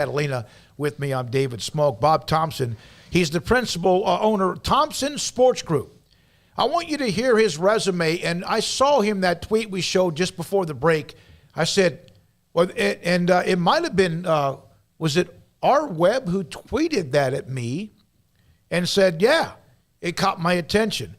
Catalina. With me, I'm David Smoak. Bob Thompson, he's the principal owner of Thompson Sports Group. I want you to hear his resume, and I saw him that tweet we showed just before the break. I said, well, it might have been, was it R. Webb who tweeted that at me and said, yeah, it caught my attention.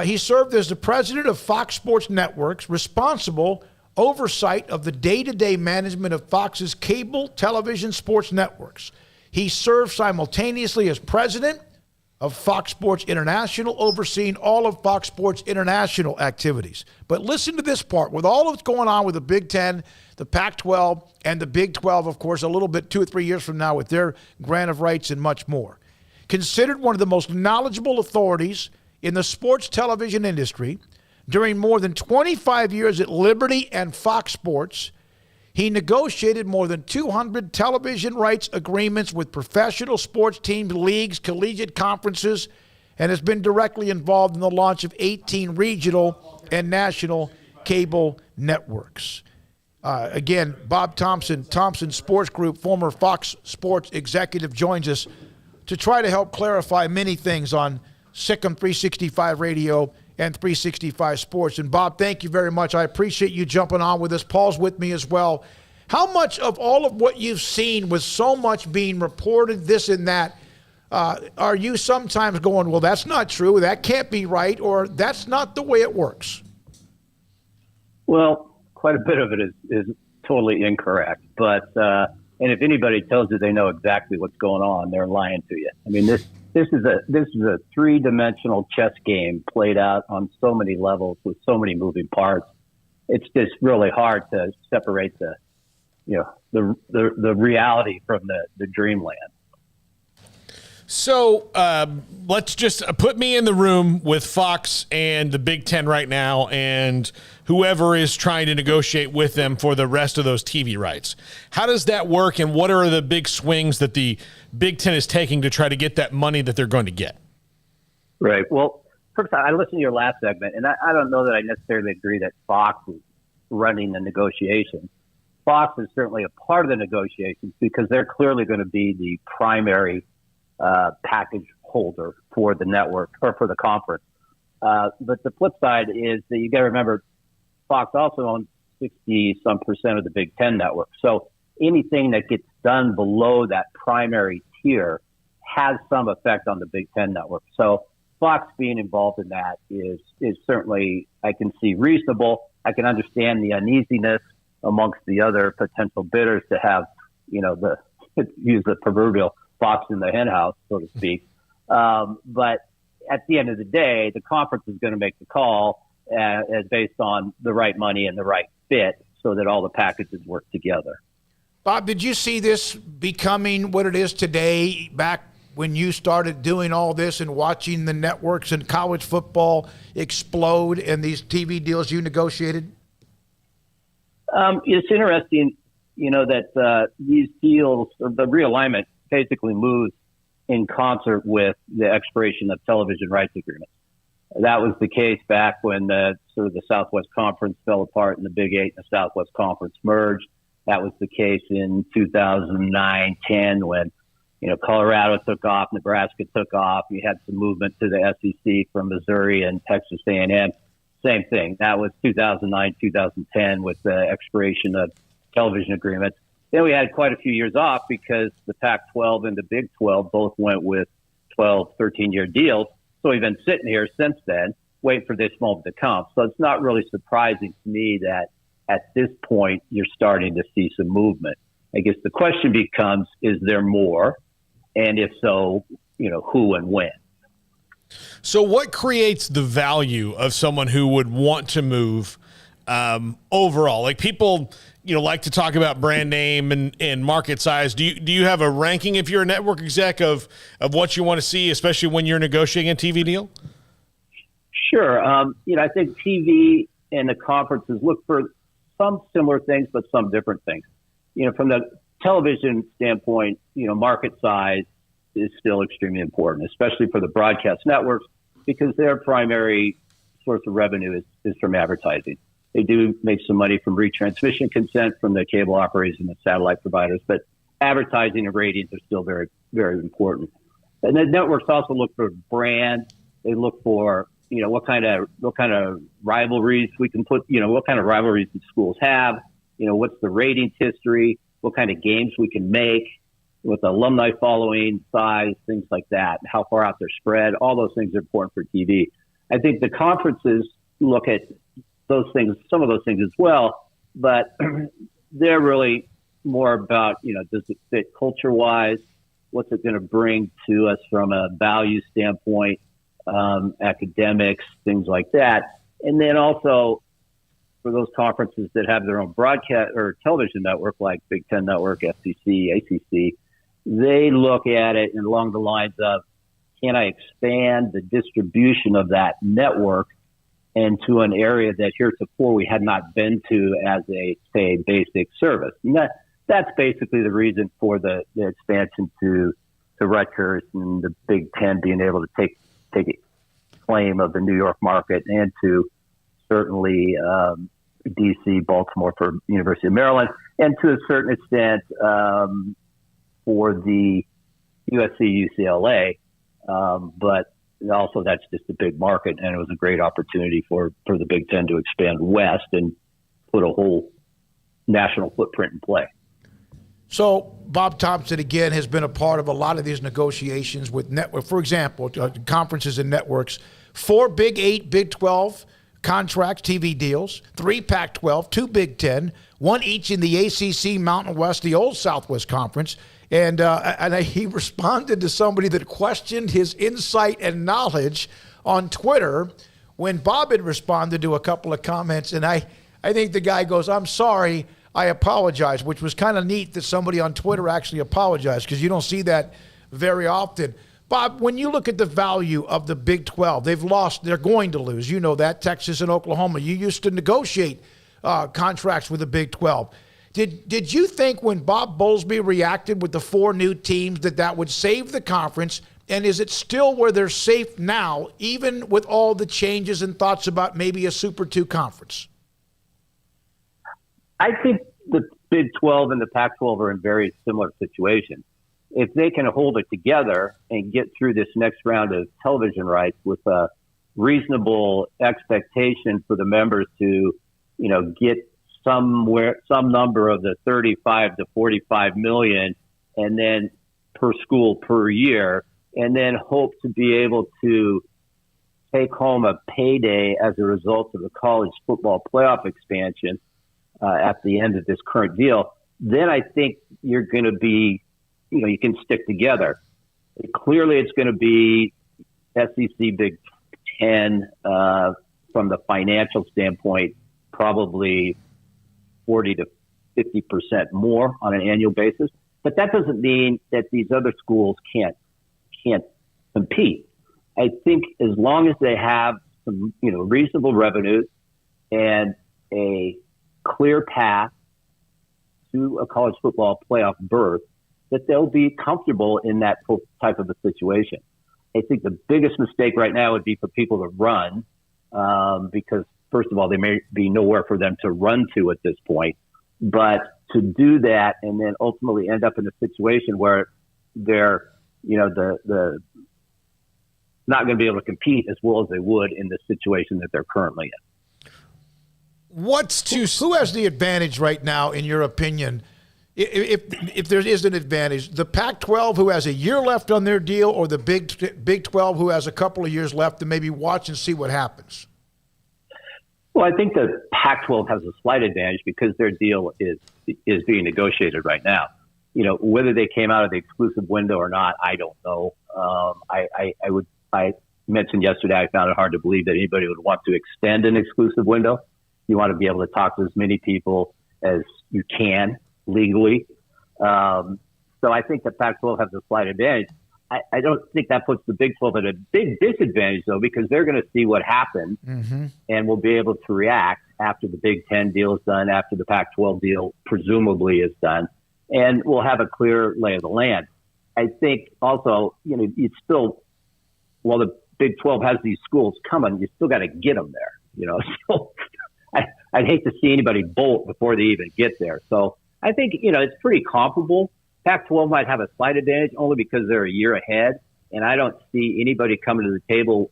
He served as the president of Fox Sports Networks, responsible oversight of the day-to-day management of Fox's cable television sports networks. He served simultaneously as president of Fox Sports International, overseeing all of Fox Sports International activities. But listen to this part. With all of what's going on with the Big Ten, the Pac-12, and the Big 12, of course, a little bit 2 or 3 years from now with their grant of rights and much more. Considered one of the most knowledgeable authorities in the sports television industry, during more than 25 years at Liberty and Fox Sports, he negotiated more than 200 television rights agreements with professional sports teams, leagues, collegiate conferences, and has been directly involved in the launch of 18 regional and national cable networks. Again, Bob Thompson, Thompson Sports Group, former Fox Sports executive, joins us to try to help clarify many things on Sikkim 365 Radio and 365 Sports. And Bob, thank you very much. I appreciate you jumping on with us. Paul's with me as well. How much of all of what you've seen, with so much being reported, this and that, are you sometimes going, well, that's not true, that can't be right, or that's not the way it works? Well, quite a bit of it is totally incorrect. But and if anybody tells you they know exactly what's going on, they're lying to you. I mean, this is a three-dimensional chess game played out on so many levels with so many moving parts. It's just really hard to separate the reality from the dreamland. So let's just put me in the room with Fox and the Big Ten right now and whoever is trying to negotiate with them for the rest of those TV rights. How does that work, and what are the big swings that the Big Ten is taking to try to get that money that they're going to get? Right. Well, first, I listened to your last segment, and I don't know that I necessarily agree that Fox is running the negotiations. Fox is certainly a part of the negotiations because they're clearly going to be the primary package holder for the network or for the conference. But the flip side is that you got to remember, Fox also owns 60-some% of the Big Ten network. So anything that gets done below that primary tier has some effect on the Big Ten network. So Fox being involved in that is certainly, I can see, reasonable. I can understand the uneasiness amongst the other potential bidders to have, use the proverbial fox in the hen house, so to speak. But at the end of the day, the conference is going to make the call as based on the right money and the right fit so that all the packages work together. Bob, did you see this becoming what it is today back when you started doing all this and watching the networks and college football explode and these TV deals you negotiated? It's interesting, that these deals, or the realignment, basically moves in concert with the expiration of television rights agreements. That was the case back when the Southwest Conference fell apart and the Big Eight and the Southwest Conference merged. That was the case in 2009-10 when, Colorado took off, Nebraska took off. You had some movement to the SEC from Missouri and Texas A&M. Same thing. That was 2009-2010 with the expiration of television agreements. Then we had quite a few years off because the Pac-12 and the Big 12 both went with 12, 13-year deals. So we've been sitting here since then, waiting for this moment to come. So it's not really surprising to me that at this point you're starting to see some movement. I guess the question becomes, is there more? And if so, who and when? So what creates the value of someone who would want to move overall? Like people, like to talk about brand name and market size. Do you have a ranking if you're a network exec of what you want to see, especially when you're negotiating a TV deal? Sure. I think TV and the conferences look for some similar things, but some different things. From the television standpoint, market size is still extremely important, especially for the broadcast networks, because their primary source of revenue is from advertising. They do make some money from retransmission consent from the cable operators and the satellite providers, but advertising and ratings are still very, very important. And the networks also look for brand. They look for, what kind of rivalries we can put, what kind of rivalries the schools have, what's the ratings history, what kind of games we can make with the alumni following size, things like that, how far out they're spread. All those things are important for TV. I think the conferences look at those things, some of those things as well, but they're really more about, does it fit culture-wise? What's it going to bring to us from a value standpoint, academics, things like that. And then also for those conferences that have their own broadcast or television network, like Big Ten Network, SEC, ACC, they look at it along the lines of, can I expand the distribution of that network into an area that heretofore we had not been to as a, say, basic service? And that's basically the reason for the expansion to Rutgers and the Big Ten being able to take claim of the New York market, and to certainly D.C., Baltimore for University of Maryland, and to a certain extent for the USC, UCLA. But also that's just a big market, and it was a great opportunity for the Big Ten to expand west and put a whole national footprint in play. So Bob Thompson, again, has been a part of a lot of these negotiations with network. For example, conferences and networks, 4 Big 8, Big 12 contracts, TV deals, 3 Pac-12, 2 Big 10, 1 each in the ACC, Mountain West, the old Southwest Conference. And he responded to somebody that questioned his insight and knowledge on Twitter when Bob had responded to a couple of comments. And I think the guy goes, "I'm sorry, I apologize," which was kind of neat that somebody on Twitter actually apologized, because you don't see that very often. Bob, when you look at the value of the Big 12, they've lost, they're going to lose. You know that, Texas and Oklahoma. You used to negotiate contracts with the Big 12. Did you think when Bob Bowlesby reacted with the 4 new teams that would save the conference? And is it still where they're safe now, even with all the changes and thoughts about maybe a Super 2 conference? I think the Big 12 and the Pac-12 are in very similar situations. If they can hold it together and get through this next round of television rights with a reasonable expectation for the members to, get some number of the 35 to 45 million, and then per school per year, and then hope to be able to take home a payday as a result of the college football playoff expansion at the end of this current deal, then I think you're going to be, you can stick together. Clearly, it's going to be SEC, Big Ten, from the financial standpoint, probably 40 to 50% more on an annual basis. But that doesn't mean that these other schools can't compete. I think as long as they have some, reasonable revenues and a clear path to a college football playoff berth, that they'll be comfortable in that type of a situation. I think the biggest mistake right now would be for people to run, because first of all, there may be nowhere for them to run to at this point. But to do that and then ultimately end up in a situation where they're, the not going to be able to compete as well as they would in the situation that they're currently in. Who has the advantage right now, in your opinion? If there is an advantage, the Pac-12 who has a year left on their deal, or the Big 12 who has a couple of years left to maybe watch and see what happens? Well, I think the Pac-12 has a slight advantage because their deal is being negotiated right now. Whether they came out of the exclusive window or not, I don't know. I mentioned yesterday, I found it hard to believe that anybody would want to extend an exclusive window. You want to be able to talk to as many people as you can legally. So I think the Pac-12 has a slight advantage. I don't think that puts the Big 12 at a big disadvantage, though, because they're going to see what happened and will be able to react after the Big 10 deal is done, after the Pac-12 deal presumably is done, and we'll have a clear lay of the land. I think also, it's still, while the Big 12 has these schools coming, you still got to get them there, So I'd hate to see anybody bolt before they even get there. So I think, it's pretty comparable. Pac-12 might have a slight advantage only because they're a year ahead, and I don't see anybody coming to the table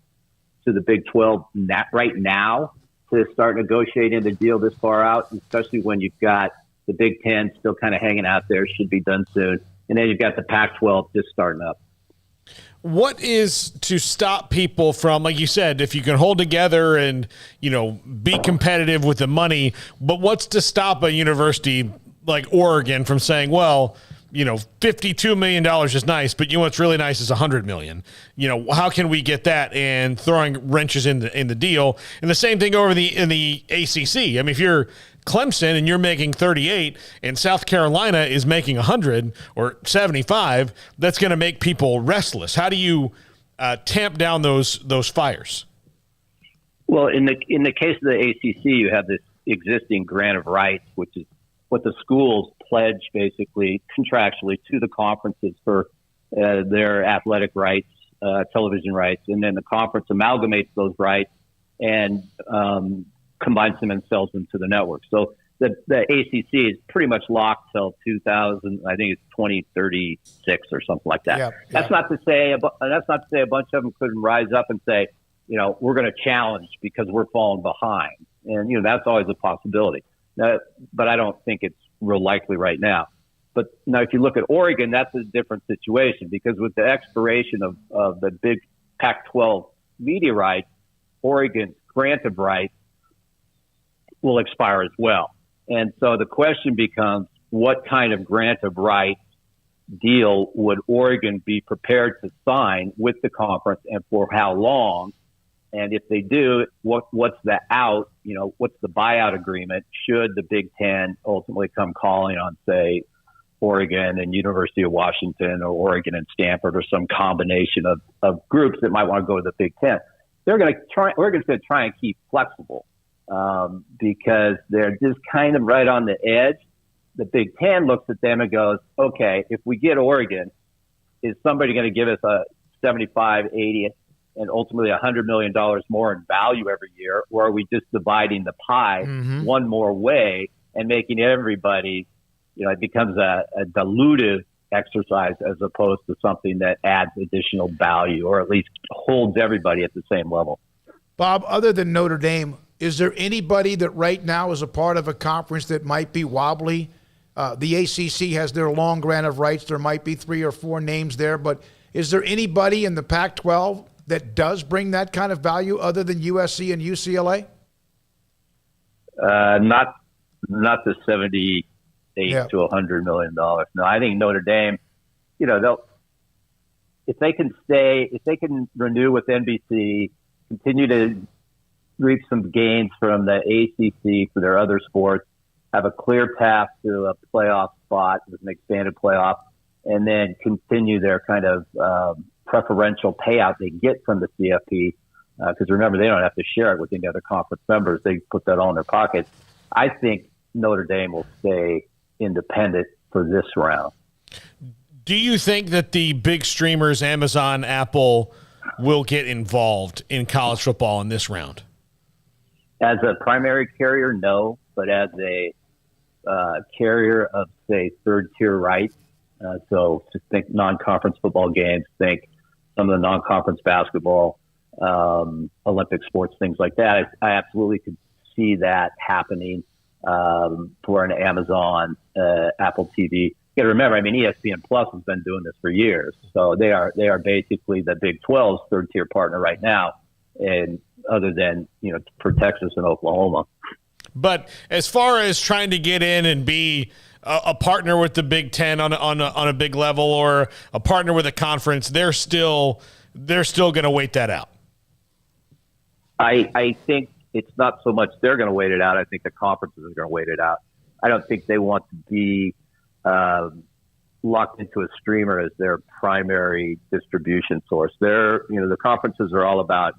to the Big 12 right now to start negotiating the deal this far out, especially when you've got the Big 10 still kind of hanging out there, should be done soon, and then you've got the Pac-12 just starting up. What is to stop people from, like you said, if you can hold together and, be competitive with the money, but what's to stop a university like Oregon from saying, well, $52 million is nice, but what's really nice is $100 million. How can we get that? And throwing wrenches in the deal. And the same thing over in the ACC. I mean, if you're Clemson and you're making 38 and South Carolina is making 100 or 75, that's going to make people restless. How do you tamp down those fires? Well, in the case of the ACC, you have this existing grant of rights, which is what the schools pledge basically contractually to the conferences for their athletic rights, television rights, and then the conference amalgamates those rights and combines them and sells them to the network. So the ACC is pretty much locked till 2000. I think it's 2036 or something like that. Yeah. That's not to say a bunch of them couldn't rise up and say, we're going to challenge because we're falling behind, and that's always a possibility. But I don't think it's real likely right now. But now, if you look at Oregon, that's a different situation because with the expiration of the big Pac-12 media rights, Oregon's grant of rights will expire as well. And so the question becomes, what kind of grant of rights deal would Oregon be prepared to sign with the conference and for how long? And if they do, what's the out? What's the buyout agreement? Should the Big Ten ultimately come calling on, say, Oregon and University of Washington, or Oregon and Stanford, or some combination of groups that might want to go to the Big Ten? Oregon's going to try and keep flexible because they're just kind of right on the edge. The Big Ten looks at them and goes, okay, if we get Oregon, is somebody going to give us a 75, 80, and ultimately $100 million more in value every year, or are we just dividing the pie one more way and making everybody, it becomes a dilutive exercise as opposed to something that adds additional value or at least holds everybody at the same level. Bob, other than Notre Dame, is there anybody that right now is a part of a conference that might be wobbly? The ACC has their long grant of rights. There might be 3 or 4 names there, but is there anybody in the Pac-12 that does bring that kind of value other than USC and UCLA? Not the 78 to $100 million. No, I think Notre Dame, if they can renew with NBC, continue to reap some gains from the ACC for their other sports, have a clear path to a playoff spot with an expanded playoff, and then continue their kind of preferential payout they get from the CFP, because remember, they don't have to share it with any other conference members. They put that all in their pockets. I think Notre Dame will stay independent for this round. Do you think that the big streamers, Amazon, Apple, will get involved in college football in this round? As a primary carrier, no, but as a carrier of, say, third-tier rights, so just think non-conference football games, think some of the non-conference basketball, Olympic sports, things like that. I absolutely could see that happening for an Amazon, Apple TV. You got to remember, ESPN Plus has been doing this for years, so they are basically the Big 12's third-tier partner right now, and other than for Texas and Oklahoma. But as far as trying to get in and be a partner with the Big Ten on a big level, or a partner with a conference, they're still going to wait that out. I think it's not so much they're going to wait it out. I think the conferences are going to wait it out. I don't think they want to be locked into a streamer as their primary distribution source. The conferences are all about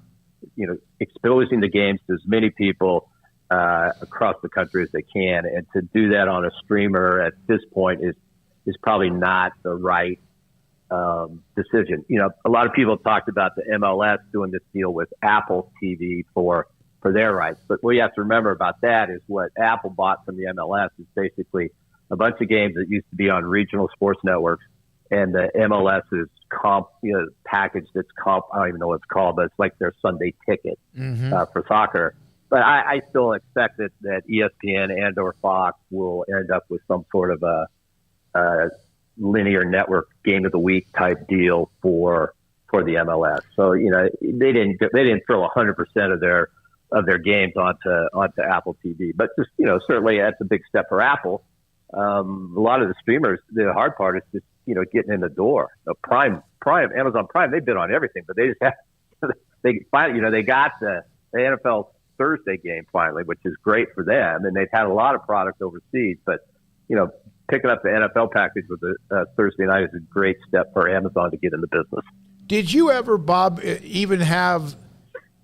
exposing the games to as many people across the country as they can, and to do that on a streamer at this point is probably not the right decision. A lot of people talked about the MLS doing this deal with Apple TV for their rights, but what you have to remember about that is what Apple bought from the MLS is basically a bunch of games that used to be on regional sports networks, and the MLS's comp, package that's comp. I don't even know what it's called, but it's like their Sunday ticket for soccer. But I still expect that ESPN and or Fox will end up with some sort of a linear network game of the week type deal for the MLS. So they didn't throw 100% of their games onto Apple TV, but just certainly that's a big step for Apple. A lot of the streamers, the hard part is just getting in the door. Prime, Amazon Prime, they've been on everything, but they just have they finally they got the NFL Thursday game finally, which is great for them, and they've had a lot of product overseas, but picking up the NFL package with the Thursday night is a great step for Amazon to get in the business. Did you ever, Bob, even have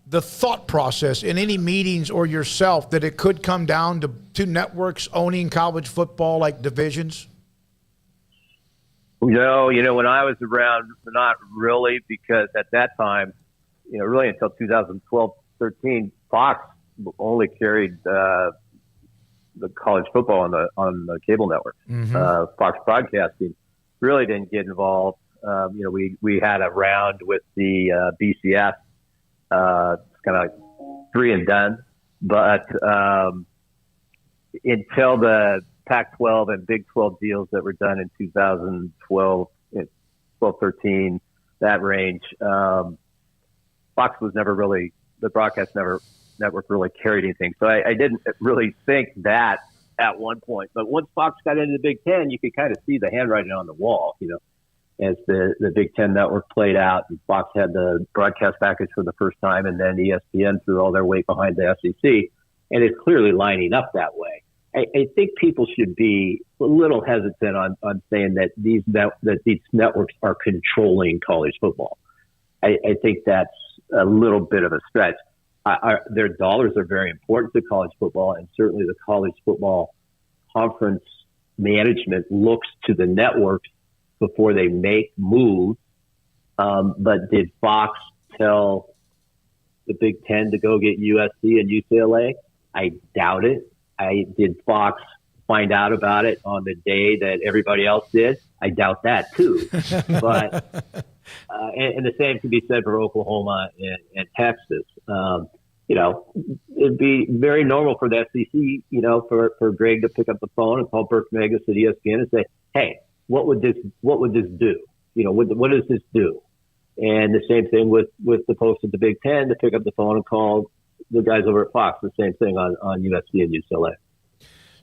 the thought process in any meetings or yourself that it could come down to two networks owning college football like divisions? No, when I was around, not really, because at that time, really until 2012, 13, Fox only carried the college football on the cable network. Fox Broadcasting really didn't get involved. We had a round with the BCS, kind of like 3 and done, but until the Pac-12 and Big 12 deals that were done in 2012, 13, that range, Fox was never really, the broadcast network really carried anything. So I didn't really think that at one point. But once Fox got into the Big Ten, you could kind of see the handwriting on the wall, as the Big Ten network played out. And Fox had the broadcast package for the first time, and then ESPN threw all their weight behind the SEC. And it's clearly lining up that way. I think people should be a little hesitant on saying that these networks are controlling college football. I think that's a little bit of a stretch. Their dollars are very important to college football, and certainly the college football conference management looks to the networks before they make moves. But did Fox tell the Big Ten to go get USC and UCLA? I doubt it. Did Fox find out about it on the day that everybody else did? I doubt that too. But and the same can be said for Oklahoma and Texas. It'd be very normal for the SEC, for Greg to pick up the phone and call Burke Megas at ESPN and say, "Hey, what would this do? What does this do?" And the same thing with the folks at the Big Ten to pick up the phone and call the guys over at Fox. The same thing on USC and UCLA.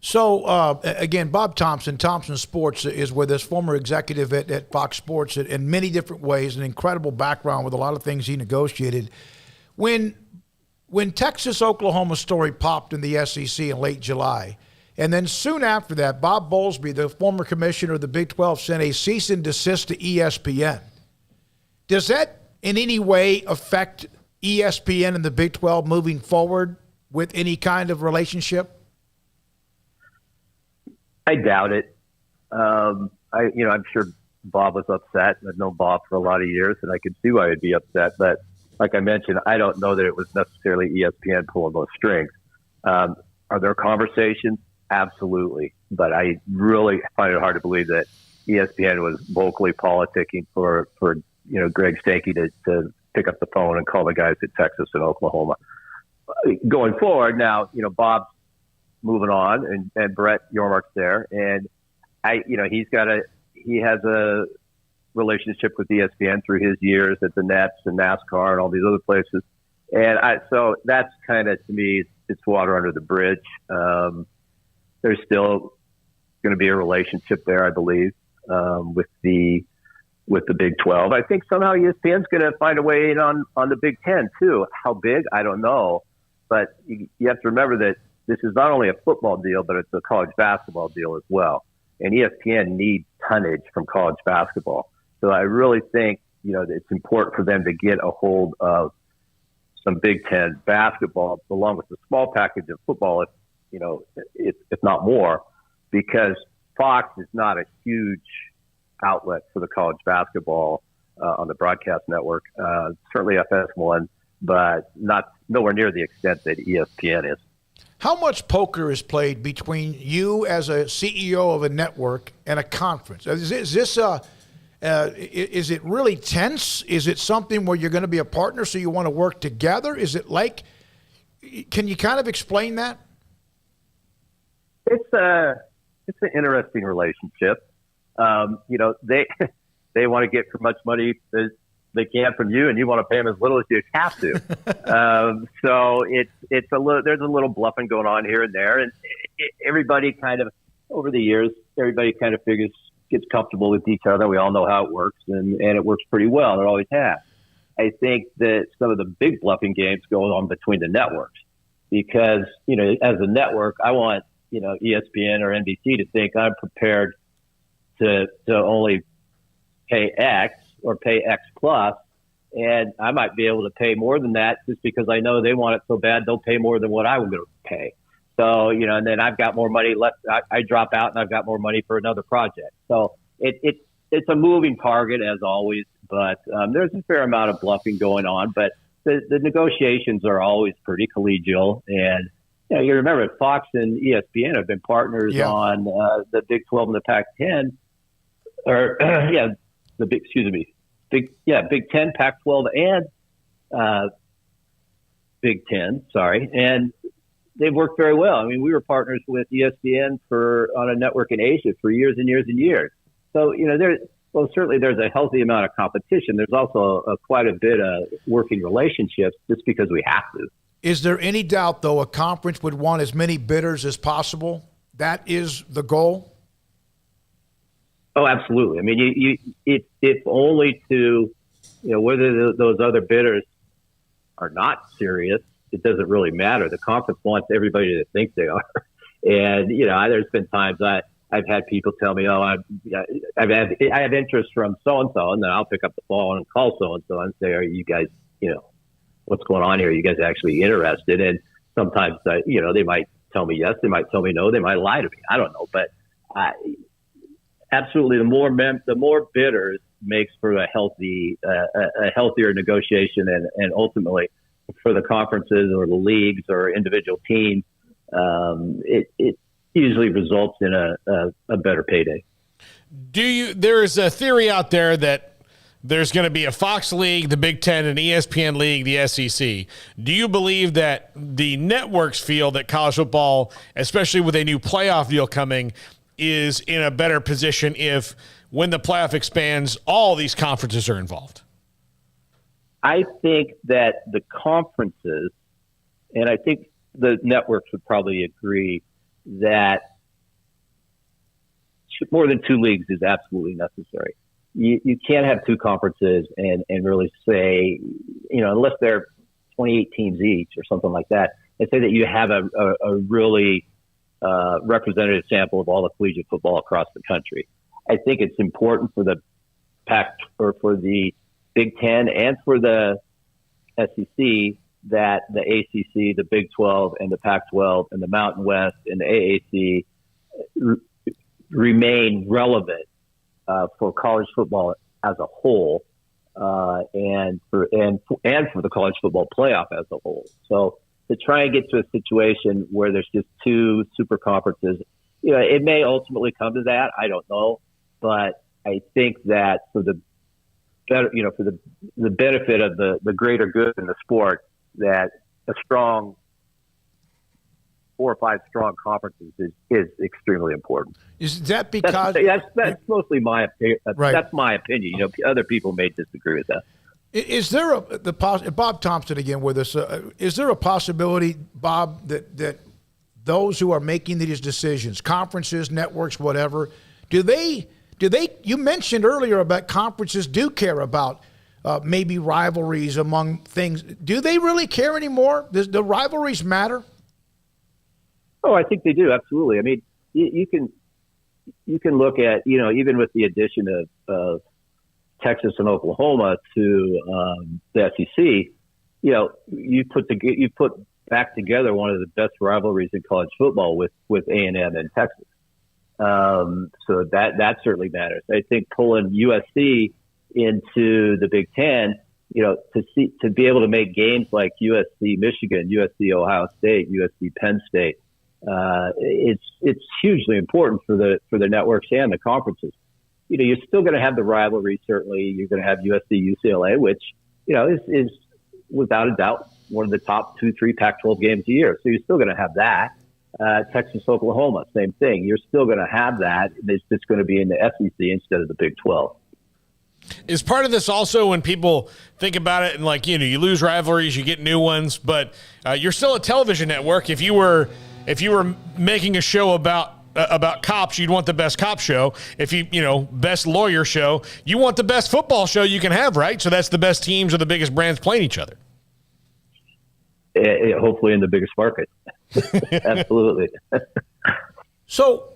So, again, Bob Thompson, Thompson Sports, is with us, former executive at Fox Sports in many different ways, an incredible background with a lot of things he negotiated. When Texas-Oklahoma story popped in the SEC in late July, and then soon after that, Bob Bowlesby, the former commissioner of the Big 12, sent a cease and desist to ESPN. Does that in any way affect ESPN and the Big 12 moving forward with any kind of relationship? I doubt it. I'm sure Bob was upset. I've known Bob for a lot of years, and I could see why he'd be upset. But like I mentioned, I don't know that it was necessarily ESPN pulling those strings. Are there conversations? Absolutely. But I really find it hard to believe that ESPN was vocally politicking for Greg Stanky to pick up the phone and call the guys at Texas and Oklahoma. Going forward now, Bob's moving on and Brett Yormark's there. And he has a relationship with ESPN through his years at the Nets and NASCAR and all these other places. And so that's kind of, to me, it's water under the bridge. There's still going to be a relationship there, I believe, with the Big 12. I think somehow ESPN's going to find a way in on the Big 10 too. How big, I don't know. But you have to remember that this is not only a football deal, but it's a college basketball deal as well. And ESPN needs tonnage from college basketball. So I really think, that it's important for them to get a hold of some Big Ten basketball along with the small package of football, if not more, because Fox is not a huge outlet for the college basketball on the broadcast network. Certainly FS1, but nowhere near the extent that ESPN is. How much poker is played between you as a CEO of a network and a conference? Is it really tense? Is it something where you're going to be a partner, so you want to work together? Is it like? Can you kind of explain that? It's an interesting relationship. They want to get as much money as they can from you, and you want to pay them as little as you have to. So it's a little. There's a little bluffing going on here and there, and everybody kind of over the years, everybody kind of gets comfortable with each other. We all know how it works, and it works pretty well. It always has. I think that some of the big bluffing games go on between the networks because as a network, I want ESPN or NBC to think I'm prepared to only pay X or pay X plus, and I might be able to pay more than that just because I know they want it so bad they'll pay more than what I was going to pay. So and then I've got more money left. I drop out and I've got more money for another project. So it's a moving target as always, but there's a fair amount of bluffing going on. But the negotiations are always pretty collegial, and you remember Fox and ESPN have been partners on the Big 12 and the Pac-10, Big 10, Pac-12, and Big 10. Sorry, and they've worked very well. I mean, we were partners with ESPN on a network in Asia for years and years and years. So certainly there's a healthy amount of competition. There's also quite a bit of working relationships just because we have to. Is there any doubt, though, a conference would want as many bidders as possible? That is the goal? Oh, absolutely. I mean, if only to, whether those other bidders are not serious, it doesn't really matter. The conference wants everybody to think they are. And, there's been times I've had people tell me, I have interest from so-and-so, and then I'll pick up the phone and call so-and-so and say, are you guys, what's going on here? Are you guys actually interested? And sometimes, they might tell me yes, they might tell me no, they might lie to me. I don't know. But absolutely, the more bidders makes for a healthier negotiation, and ultimately for the conferences or the leagues or individual teams, it usually results in a better payday. There's a theory out there that there's going to be a Fox League, the Big Ten, an ESPN League, the SEC. Do you believe that the networks feel that college football, especially with a new playoff deal coming, is in a better position when the playoff expands, all these conferences are involved? I think that the conferences, and I think the networks would probably agree, that more than two leagues is absolutely necessary. You can't have two conferences and really say, unless they're 28 teams each or something like that, and say that you have a really representative sample of all the collegiate football across the country. I think it's important for the Pac or for the Big Ten and for the SEC that the ACC, the Big 12, and the Pac-12, and the Mountain West, and the AAC remain relevant for college football as a whole, and for the college football playoff as a whole. So to try and get to a situation where there's just two super conferences, it may ultimately come to that. I don't know, but I think that for the better, for the benefit of the greater good in the sport, that a strong 4 or 5 strong conferences is extremely important. Is that because that's mostly my opinion? Right. That's my opinion. Other people may disagree with that. Is there Bob Thompson again with us? Is there a possibility, Bob, that those who are making these decisions, conferences, networks, whatever, do they? You mentioned earlier about conferences do care about maybe rivalries among things. Do they really care anymore? Does the rivalries matter? Oh, I think they do. Absolutely. I mean, you can look at, even with the addition of Texas and Oklahoma to the SEC, you put back together one of the best rivalries in college football with A&M and Texas. So that certainly matters. I think pulling USC into the Big Ten to be able to make games like USC Michigan, USC Ohio State, USC Penn State, it's hugely important for the networks and the conferences. You're still going to have the rivalry. Certainly, you're going to have USC UCLA, which is without a doubt one of the top 2-3 Pac-12 games a year. So you're still going to have that. Texas Oklahoma, same thing. You're still going to have that. It's just going to be in the SEC instead of the Big 12. Is part of this also when people think about it and you lose rivalries, you get new ones, but you're still a television network. If you were making a show about cops, you'd want the best cop show. If best lawyer show, you want the best football show you can have, right? So that's the best teams or the biggest brands playing each other. Hopefully in the biggest market. Absolutely. So,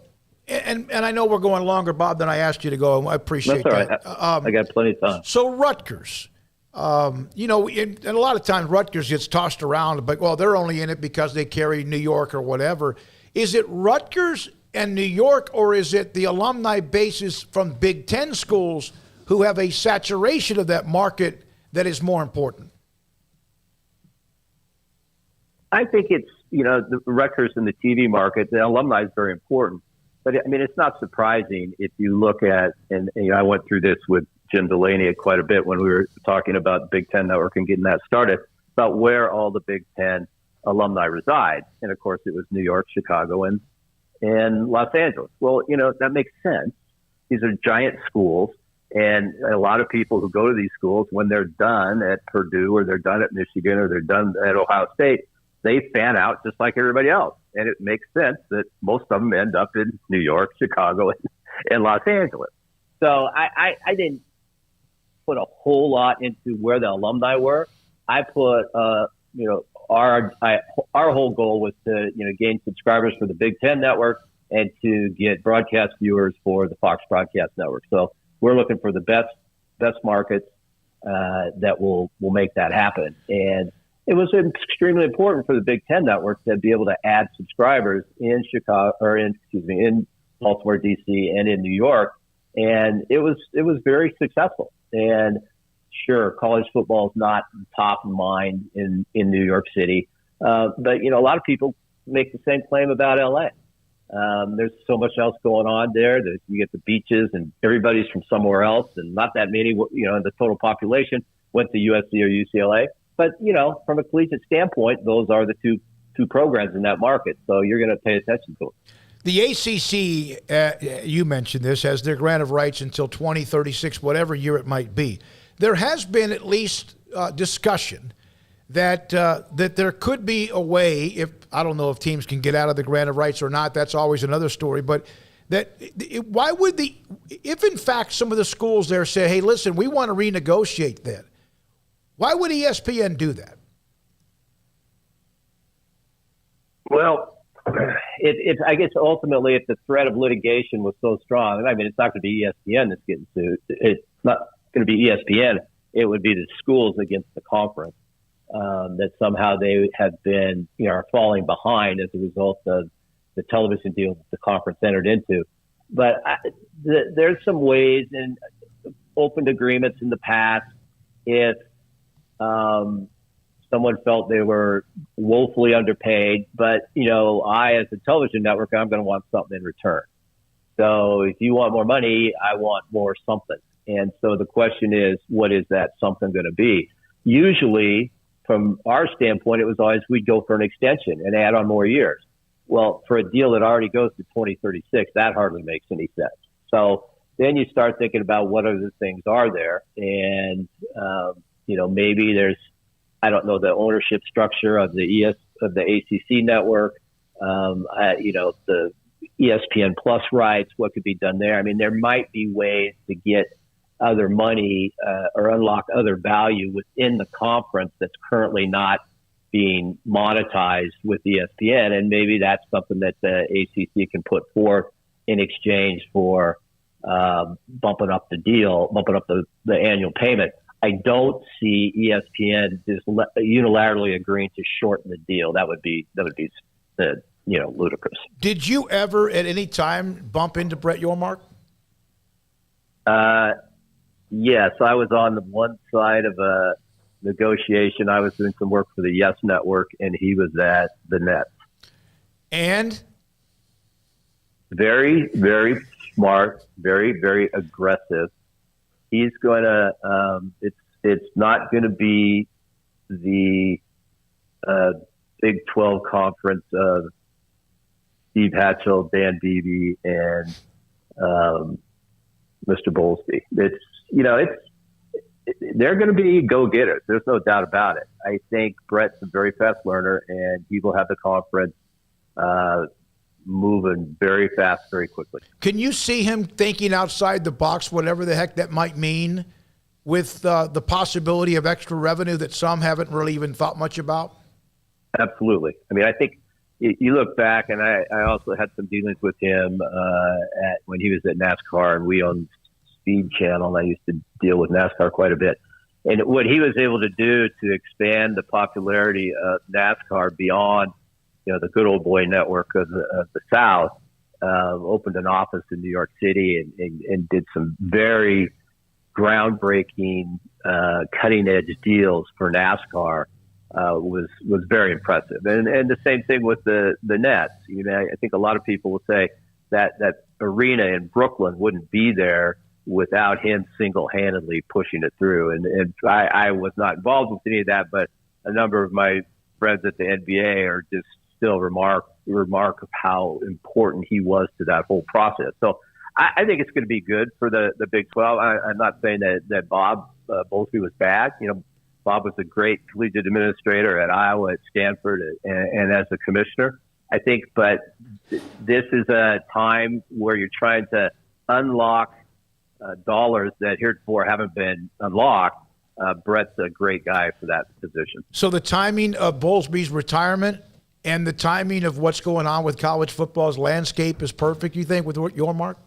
and I know we're going longer, Bob, than I asked you to go. I appreciate That's all that. right. I got plenty of time. So Rutgers, and a lot of times Rutgers gets tossed around, but, well, they're only in it because they carry New York or whatever. Is it Rutgers and New York, or is it the alumni bases from Big Ten schools who have a saturation of that market that is more important? I think it's, the Rutgers in the TV market, the alumni is very important. But, it's not surprising if you look at, and I went through this with Jim Delaney quite a bit when we were talking about Big Ten Network and getting that started, about where all the Big Ten alumni reside. And, of course, it was New York, Chicago, and Los Angeles. Well, that makes sense. These are giant schools. And a lot of people who go to these schools, when they're done at Purdue or they're done at Michigan or they're done at Ohio State, they fan out just like everybody else. And it makes sense that most of them end up in New York, Chicago, and Los Angeles. So I didn't put a whole lot into where the alumni were. I put, our whole goal was to, gain subscribers for the Big Ten Network and to get broadcast viewers for the Fox Broadcast Network. So we're looking for the best markets that will make that happen. And it was extremely important for the Big Ten Network to be able to add subscribers in in Baltimore, D.C., and in New York, and it was very successful. And sure, college football is not top of mind in New York City, but a lot of people make the same claim about L.A. There's so much else going on there that you get the beaches, and everybody's from somewhere else, and not that many, the total population went to USC or UCLA. But, from a collegiate standpoint, those are the two programs in that market. So you're going to pay attention to it. The ACC, you mentioned this, has their grant of rights until 2036, whatever year it might be. There has been at least discussion that there could be a way, I don't know if teams can get out of the grant of rights or not, that's always another story, but why would if in fact some of the schools there say, hey, listen, we want to renegotiate that, why would ESPN do that? Well, I guess ultimately, if the threat of litigation was so strong, it's not going to be ESPN that's getting sued. It's not going to be ESPN. It would be the schools against the conference that somehow they have been, are falling behind as a result of the television deal that the conference entered into. But there's some ways and opened agreements in the past if someone felt they were woefully underpaid, but, I, as a television network, I'm going to want something in return. So if you want more money, I want more something. And so the question is, what is that something going to be? Usually, from our standpoint, it was always we'd go for an extension and add on more years. Well, for a deal that already goes to 2036, that hardly makes any sense. So then you start thinking about what other things are there. And, maybe there's, I don't know, the ownership structure of the ACC network, the ESPN Plus rights, what could be done there? There might be ways to get other money or unlock other value within the conference that's currently not being monetized with ESPN. And maybe that's something that the ACC can put forth in exchange for bumping up the annual payment. I don't see ESPN just unilaterally agreeing to shorten the deal. That would be ludicrous. Did you ever at any time bump into Brett Yormark? Yes, I was on the one side of a negotiation. I was doing some work for the Yes Network, and he was at the Nets. And very, very smart, very, very aggressive. He's going to. It's not going to be the Big 12 conference of Steve Hatchell, Dan Beebe, and Mr. Bowlesby. They're going to be go-getters. There's no doubt about it. I think Brett's a very fast learner, and he will have the conference moving very fast, very quickly. Can you see him thinking outside the box, whatever the heck that might mean, with the possibility of extra revenue that some haven't really even thought much about? Absolutely. I mean, I think you look back, and I also had some dealings with him when he was at NASCAR, and we owned Speed Channel, and I used to deal with NASCAR quite a bit. And what he was able to do to expand the popularity of NASCAR beyond, the good old boy network of the South, opened an office in New York City and did some very groundbreaking, cutting edge deals for NASCAR. Was very impressive, and the same thing with the Nets. I think a lot of people will say that arena in Brooklyn wouldn't be there without him single-handedly pushing it through. And I was not involved with any of that, but a number of my friends at the NBA are just still remark of how important he was to that whole process. So I think it's going to be good for the Big 12. I'm not saying that Bob Bowlesby was bad. Bob was a great collegiate administrator at Iowa, at Stanford, and as a commissioner, I think. But this is a time where you're trying to unlock dollars that heretofore haven't been unlocked. Brett's a great guy for that position. So the timing of Bowlesby's retirement and the timing of what's going on with college football's landscape is perfect, you think, with your mark?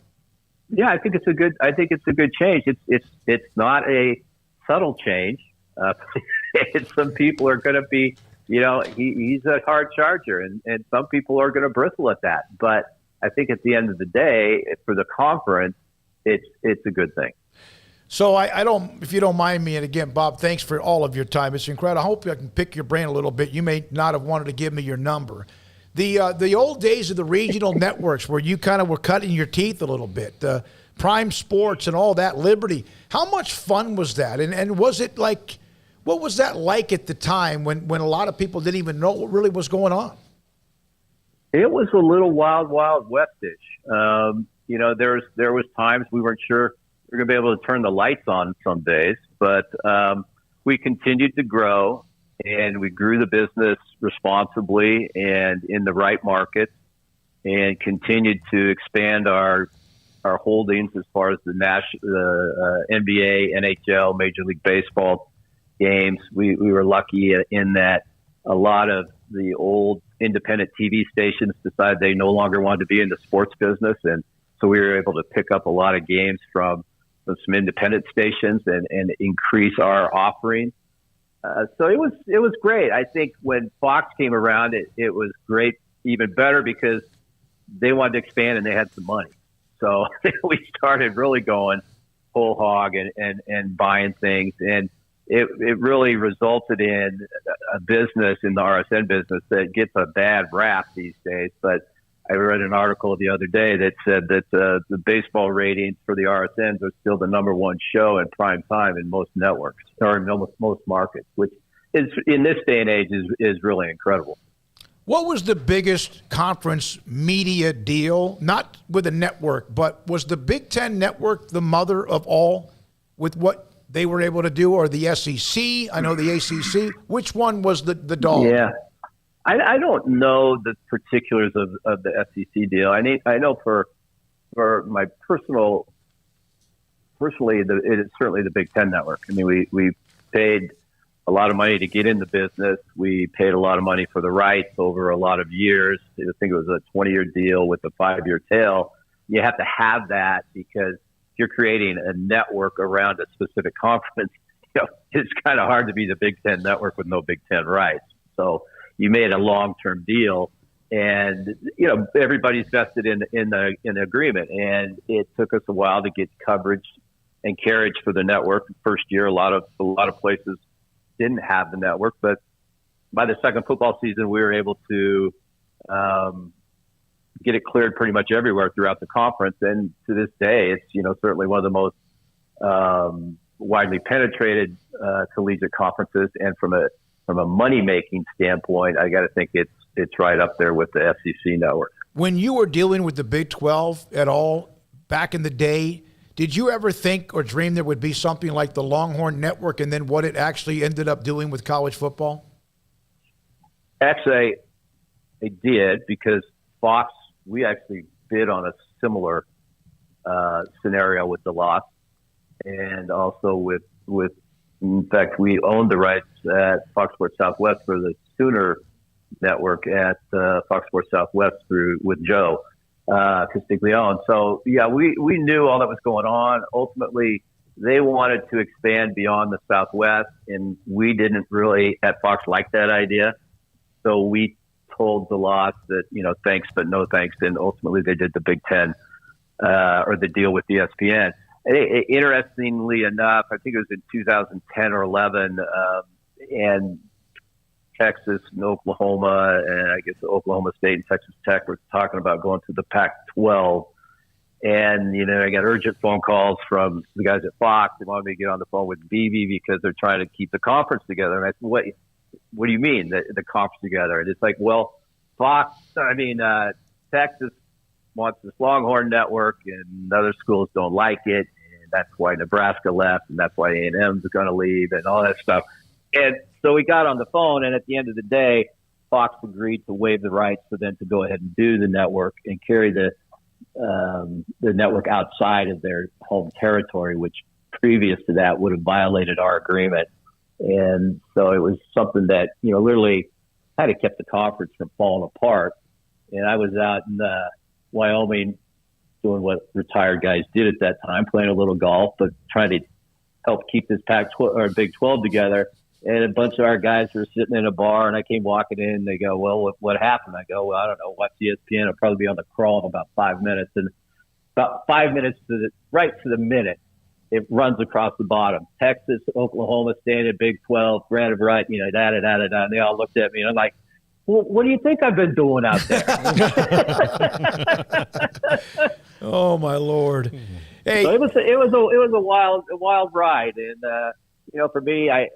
Yeah, I think it's a good change. It's not a subtle change. Some people are going to be, he's a hard charger, and some people are going to bristle at that. But I think at the end of the day, for the conference, it's a good thing. So I don't, if you don't mind me, and again, Bob, thanks for all of your time. It's incredible. I hope I can pick your brain a little bit. You may not have wanted to give me your number. The old days of the regional networks where you kind of were cutting your teeth a little bit, Prime Sports and all that, Liberty. How much fun was that? And was it like, what was that like at the time when a lot of people didn't even know what really was going on? It was a little wild westish. There was times we weren't sure we were going to be able to turn the lights on some days, but we continued to grow, and we grew the business responsibly and in the right markets, and continued to expand our holdings as far as the NBA, NHL, Major League Baseball games. We were lucky in that a lot of the old independent TV stations decided they no longer wanted to be in the sports business, and so we were able to pick up a lot of games from some independent stations and increase our offering. So it was great. I think when Fox came around, it was great, even better, because they wanted to expand and they had some money. So we started really going whole hog and buying things. And it really resulted in a business in the RSN business that gets a bad rap these days. But I read an article the other day that said that the baseball ratings for the RSNs are still the number one show in prime time in most networks or in most markets, which is in this day and age is really incredible. What was the biggest conference media deal, not with a network, but was the Big Ten network the mother of all with what they were able to do, or the SEC? I know the ACC. Which one was the dog? Yeah. I don't know the particulars of the SEC deal. I know for my personally, it is certainly the Big Ten network. I mean, we paid a lot of money to get in the business. We paid a lot of money for the rights over a lot of years. I think it was a 20-year deal with a 5-year tail. You have to have that because if you're creating a network around a specific conference, it's kind of hard to be the Big Ten network with no Big Ten rights. So you made a long-term deal, and everybody's vested in the agreement. And it took us a while to get coverage and carriage for the network. First year, a lot of places didn't have the network, but by the second football season, we were able to get it cleared pretty much everywhere throughout the conference. And to this day, it's certainly one of the most widely penetrated collegiate conferences. And from a money making standpoint, I got to think it's right up there with the SEC network. When you were dealing with the Big 12 at all back in the day, did you ever think or dream there would be something like the Longhorn Network and then what it actually ended up doing with college football? Actually, I did, because Fox, we actually bid on a similar scenario with the loss, and also with in fact, we owned the rights at Fox Sports Southwest for the Sooner Network at Fox Sports Southwest with Joe Castiglione. So, yeah, we knew all that was going on. Ultimately, they wanted to expand beyond the Southwest, and we didn't really, at Fox, like that idea. So we told the loss that, thanks, but no thanks. And ultimately, they did the Big Ten or the deal with ESPN. Interestingly enough, I think it was in 2010 or 11, and Texas and Oklahoma, and I guess Oklahoma State and Texas Tech were talking about going to the Pac-12. And, I got urgent phone calls from the guys at Fox. They wanted me to get on the phone with BB because they're trying to keep the conference together. And I said, what do you mean, the conference together? And it's like, well, Texas wants this Longhorn Network, and other schools don't like it. And that's why Nebraska left, and that's why A&M is going to leave, and all that stuff. And so we got on the phone, and at the end of the day, Fox agreed to waive the rights for them to go ahead and do the network and carry the network outside of their home territory, which previous to that would have violated our agreement. And so it was something that, literally kind of kept the conference from falling apart. And I was out in Wyoming doing what retired guys did at that time, playing a little golf, but trying to help keep this Pac-12 or Big 12 together. And a bunch of our guys were sitting in a bar, and I came walking in, and they go, well, what happened? I go, well, I don't know. Watch ESPN. I'll probably be on the crawl in about 5 minutes. And about 5 minutes right to the minute, it runs across the bottom. Texas, Oklahoma staying in Big 12, granted right, and they all looked at me, and I'm like, well, what do you think I've been doing out there? Oh, my Lord. Hey, so it was a wild ride. And, for me, I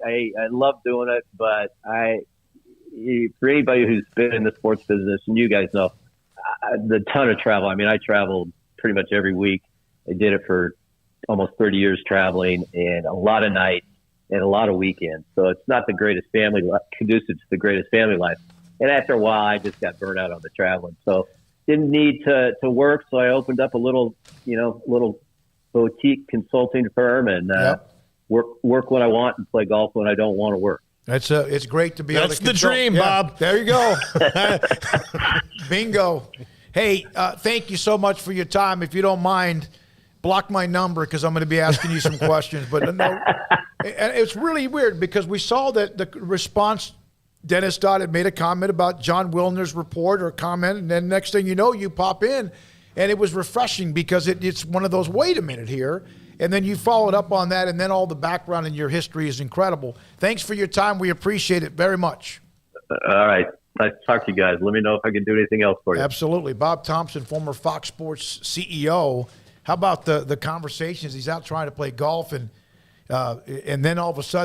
love doing it, but for anybody who's been in the sports business, and you guys know, the ton of travel. I mean, I traveled pretty much every week. I did it for almost 30 years traveling, and a lot of nights and a lot of weekends. So it's not the greatest family life, conducive to the greatest family life. And after a while, I just got burnt out on the traveling. So didn't need to work. So I opened up a little boutique consulting firm and work when I want and play golf when I don't want to work. It's great to be able to That's the dream, Bob. There you go. Bingo. Hey, thank you so much for your time. If you don't mind, block my number because I'm going to be asking you some questions. But no, it's really weird because we saw that the response, Dennis Dodd had made a comment about John Wilner's report or comment, and then next thing you know, you pop in, and it was refreshing because it's one of those, wait a minute here, and then you followed up on that, and then all the background in your history is incredible. Thanks for your time. We appreciate it very much. All right. Nice to talk to you guys. Let me know if I can do anything else for you. Absolutely. Bob Thompson, former Fox Sports CEO. How about the conversations? He's out trying to play golf, and then all of a sudden,